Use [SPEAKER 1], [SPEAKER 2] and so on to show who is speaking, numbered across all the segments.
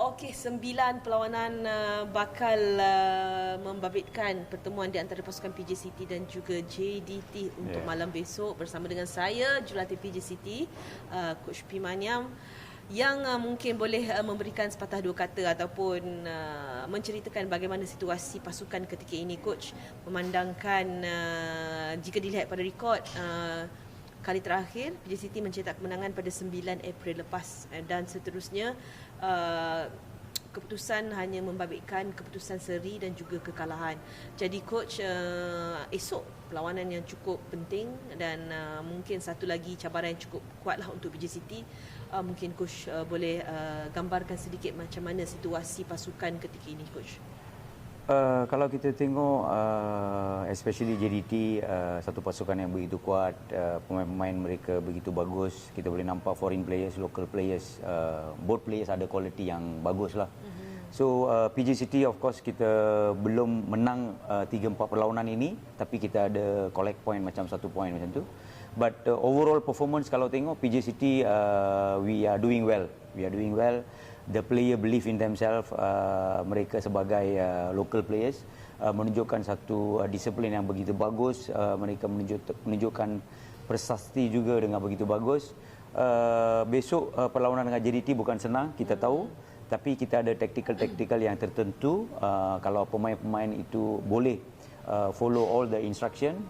[SPEAKER 1] Okey, 9 perlawanan bakal membabitkan pertemuan di antara pasukan PJ City dan juga JDT untuk malam besok bersama dengan saya, Jurulatih PJ City, Coach Pimaniam, yang mungkin boleh memberikan sepatah dua kata ataupun menceritakan bagaimana situasi pasukan ketika ini, Coach, memandangkan jika dilihat pada rekod kali terakhir PJ City mencetak kemenangan pada 9 April lepas dan seterusnya keputusan hanya membabitkan keputusan seri dan juga kekalahan. Jadi coach, esok perlawanan yang cukup penting dan mungkin satu lagi cabaran yang cukup kuatlah untuk PJ City. Mungkin coach boleh gambarkan sedikit macam mana situasi pasukan ketika ini, coach.
[SPEAKER 2] Kalau kita tengok especially JDT, satu pasukan yang begitu kuat, pemain-pemain mereka begitu bagus. Kita boleh nampak foreign players, local players, both players ada quality yang bagus lah. So PJ City of course kita belum menang 3-4 perlawanan ini, tapi kita ada collect point macam 1 point macam tu. But overall performance kalau tengok PJ City, we are doing well. The player believe in themselves. Mereka sebagai local players menunjukkan satu disiplin yang begitu bagus. Mereka menunjukkan prestasi juga dengan begitu bagus. Besok perlawanan dengan JDT bukan senang, kita tahu. Tapi kita ada taktikal yang tertentu. Kalau pemain-pemain itu boleh follow all the instruction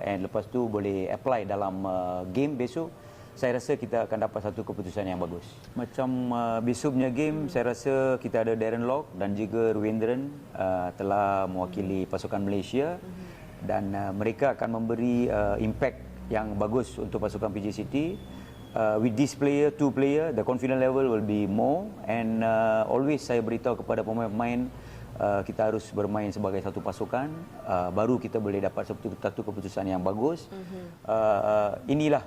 [SPEAKER 2] and lepas tu boleh apply dalam game besok, saya rasa kita akan dapat satu keputusan yang bagus. Macam besok punya game, saya rasa kita ada Darren Lock dan juga Ruendran telah mewakili pasukan Malaysia dan mereka akan memberi impact yang bagus untuk pasukan PJ City. With this player, 2 player, the confidence level will be more and always saya beritahu kepada pemain-pemain kita harus bermain sebagai satu pasukan, baru kita boleh dapat satu keputusan yang bagus. Inilah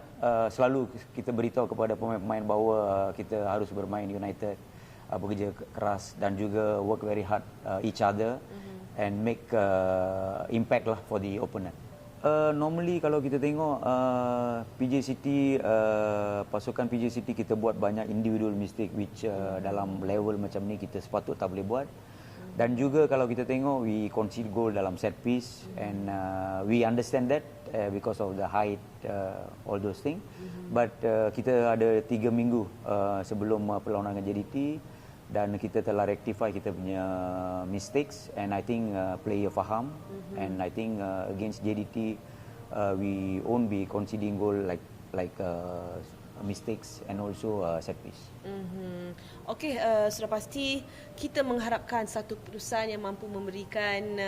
[SPEAKER 2] selalu kita beritahu kepada pemain-pemain bahawa kita harus bermain united, bekerja keras dan juga work very hard each other and make impact lah for the opponent. Normally kalau kita tengok PJ City, pasukan PJ City kita buat banyak individual mistake which dalam level macam ni kita sepatut tak boleh buat. Dan juga kalau kita tengok we concede goal dalam set piece and we understand that because of the height, all those things. But kita ada 3 minggu sebelum perlawanan dengan JDT dan kita telah rectify kita punya mistakes and I think player faham and I think against JDT we won't be conceding goal like mistakes and also set piece.
[SPEAKER 1] Okey, sudah pasti kita mengharapkan satu keputusan yang mampu memberikan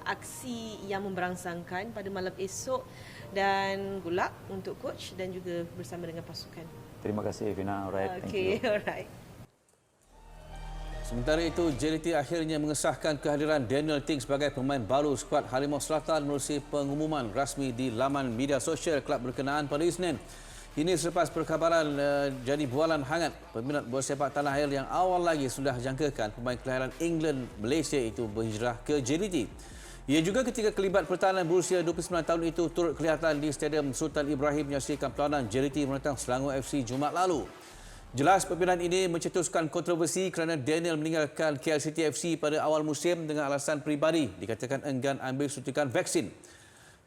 [SPEAKER 1] aksi yang memberangsangkan pada malam esok dan good luck untuk coach dan juga bersama dengan pasukan.
[SPEAKER 2] Terima kasih Fina. Alright,
[SPEAKER 1] okay,
[SPEAKER 2] thank you.
[SPEAKER 1] Alright.
[SPEAKER 3] Sementara itu, JDT akhirnya mengesahkan kehadiran Daniel Ting sebagai pemain baru skuad Harimau Selatan melalui pengumuman rasmi di laman media sosial kelab berkenaan pada Isnin. Ini selepas perkabaran jadi bualan hangat peminat bola sepak tanah air yang awal lagi sudah jangkakan pemain kelahiran England Malaysia itu berhijrah ke JDT. Ia juga ketika kelibat pertahanan berusia 29 tahun itu turut kelihatan di Stadium Sultan Ibrahim menyaksikan perlawanan JDT menentang Selangor FC Jumaat lalu. Jelas perpindahan ini mencetuskan kontroversi kerana Daniel meninggalkan KL City FC pada awal musim dengan alasan peribadi, dikatakan enggan ambil suntikan vaksin.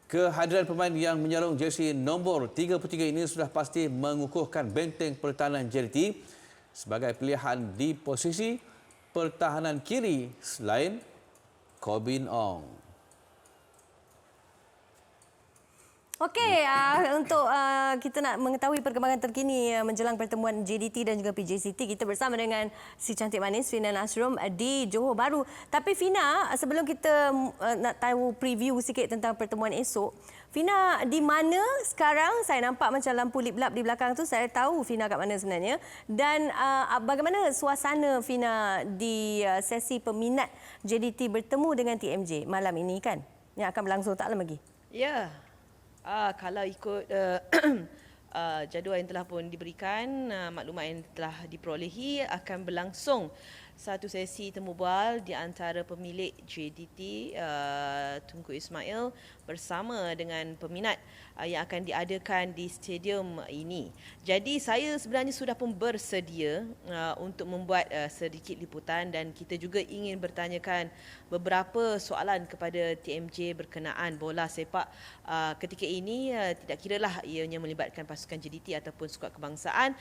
[SPEAKER 3] Kehadiran pemain yang menyalung jersey nombor 33 ini sudah pasti mengukuhkan benteng pertahanan JDT sebagai pilihan di posisi pertahanan kiri selain Corbin Ong.
[SPEAKER 4] Okey, untuk kita nak mengetahui perkembangan terkini menjelang pertemuan JDT dan juga PJ City, kita bersama dengan si cantik manis Fina Nasrum di Johor Bahru. Tapi Fina, sebelum kita nak tahu preview sikit tentang pertemuan esok, Fina di mana sekarang? Saya nampak macam lampu lip-lap di belakang tu, saya tahu Fina kat mana sebenarnya. Dan bagaimana suasana Fina di sesi peminat JDT bertemu dengan TMJ malam ini kan? Yang akan berlangsung tak lama lagi.
[SPEAKER 1] Ya. Kalau ikut jadual yang telah pun diberikan, maklumat yang telah diperolehi akan berlangsung satu sesi temu bual di antara pemilik JDT Tunku Ismail bersama dengan peminat yang akan diadakan di stadium ini. Jadi saya sebenarnya sudah pun bersedia untuk membuat sedikit liputan dan kita juga ingin bertanyakan beberapa soalan kepada TMJ berkenaan bola sepak ketika ini, tidak kiralah ianya melibatkan pasukan JDT ataupun skuad kebangsaan,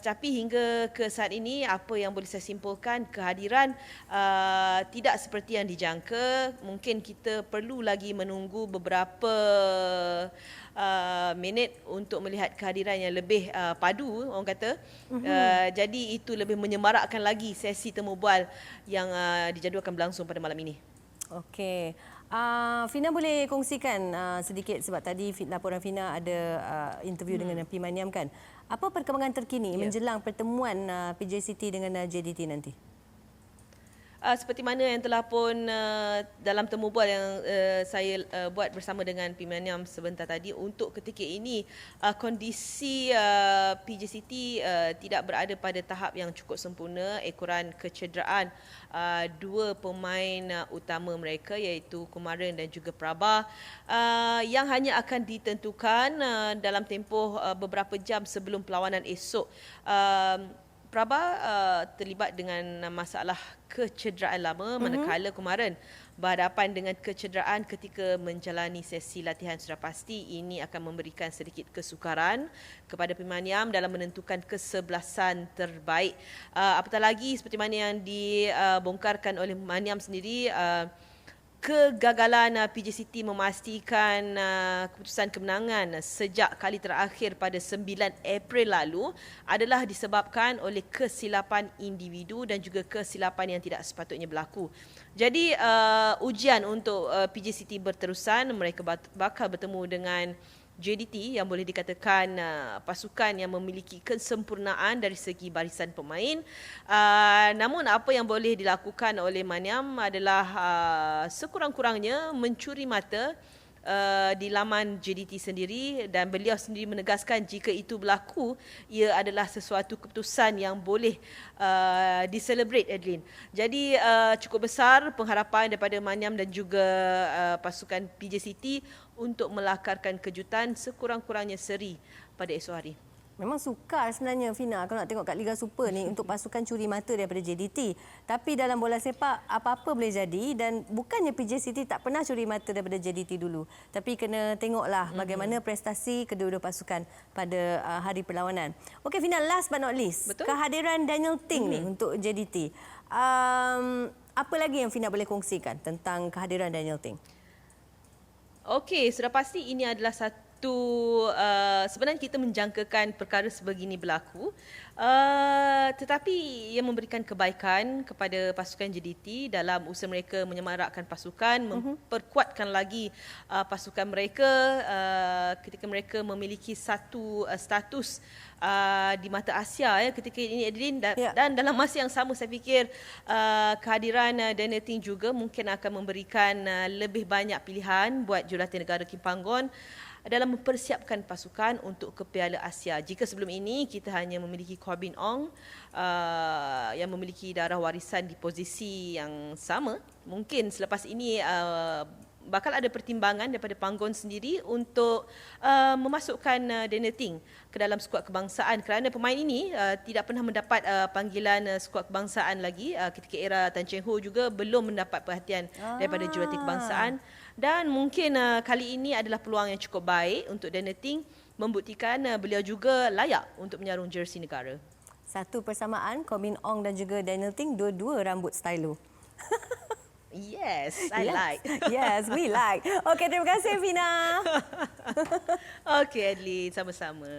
[SPEAKER 1] tapi hingga ke saat ini apa yang boleh saya simpulkan, kehadiran tidak seperti yang dijangka. Mungkin kita perlu lagi menunggu beberapa minit untuk melihat kehadiran yang lebih padu, orang kata. Jadi itu lebih menyemarakkan lagi sesi temu bual yang dijadualkan berlangsung pada malam ini.
[SPEAKER 4] Okey. Fina boleh kongsikan sedikit sebab tadi laporan Fina ada interview dengan P. Maniam kan. Apa perkembangan terkini menjelang pertemuan PJCT dengan JDT nanti?
[SPEAKER 1] Seperti mana yang telah pun dalam temu bual yang saya buat bersama dengan P. Maniam sebentar tadi, untuk ketika ini kondisi PJCT tidak berada pada tahap yang cukup sempurna. Ekoran kecederaan dua pemain utama mereka iaitu Kumaran dan juga Prabha yang hanya akan ditentukan dalam tempoh beberapa jam sebelum perlawanan esok. Prabha terlibat dengan masalah kecederaan lama, manakala Kumaran berhadapan dengan kecederaan ketika menjalani sesi latihan. Sudah pasti ini akan memberikan sedikit kesukaran kepada P. Maniam dalam menentukan kesebelasan terbaik. Apatah lagi seperti mana yang dibongkarkan oleh Maniam sendiri, kegagalan PJCT memastikan keputusan kemenangan sejak kali terakhir pada 9 April lalu adalah disebabkan oleh kesilapan individu dan juga kesilapan yang tidak sepatutnya berlaku. Jadi ujian untuk PJCT berterusan. Mereka bakal bertemu dengan JDT yang boleh dikatakan pasukan yang memiliki kesempurnaan dari segi barisan pemain. Namun apa yang boleh dilakukan oleh Maniam adalah sekurang-kurangnya mencuri mata di laman JDT sendiri, dan beliau sendiri menegaskan jika itu berlaku, ia adalah sesuatu keputusan yang boleh diselebrate, Adeline. Jadi cukup besar pengharapan daripada Maniam dan juga pasukan PJCT untuk melakarkan kejutan sekurang-kurangnya seri pada esok hari.
[SPEAKER 4] Memang sukar sebenarnya Fina kalau nak tengok kat Liga Super ni untuk pasukan curi mata daripada JDT. Tapi dalam bola sepak apa-apa boleh jadi, dan bukannya PJCT tak pernah curi mata daripada JDT dulu. Tapi kena tengoklah bagaimana prestasi kedua-dua pasukan pada hari perlawanan. Okey Fina, last but not least, kehadiran Daniel Ting ni untuk JDT. Apa lagi yang Fina boleh kongsikan tentang kehadiran Daniel Ting?
[SPEAKER 1] Okey, sudah pasti ini adalah sebenarnya kita menjangkakan perkara sebegini berlaku, tetapi ia memberikan kebaikan kepada pasukan JDT dalam usaha mereka menyemarakkan pasukan, memperkuatkan lagi pasukan mereka ketika mereka memiliki satu status di mata Asia ketika ini, Adeline, dan dalam masa yang sama saya fikir kehadiran Daniel Ting juga mungkin akan memberikan lebih banyak pilihan buat jurulatih Kim Panggon dalam mempersiapkan pasukan untuk ke Piala Asia. Jika sebelum ini kita hanya memiliki Corbin Ong yang memiliki darah warisan di posisi yang sama, mungkin selepas ini bakal ada pertimbangan daripada Panggon sendiri untuk memasukkan Daniel Ting ke dalam skuad kebangsaan, kerana pemain ini tidak pernah mendapat panggilan skuad kebangsaan lagi. Ketika era Tan Cheng Ho juga belum mendapat perhatian daripada jurulatih kebangsaan. Dan mungkin kali ini adalah peluang yang cukup baik untuk Daniel Ting membuktikan beliau juga layak untuk menyarung jersey negara.
[SPEAKER 4] Satu persamaan, Corbin Ong dan juga Daniel Ting, dua-dua rambut stylo.
[SPEAKER 1] Yes, I like.
[SPEAKER 4] Yes, we like. Okey, terima kasih Fina.
[SPEAKER 1] Okey, Adeline, sama-sama.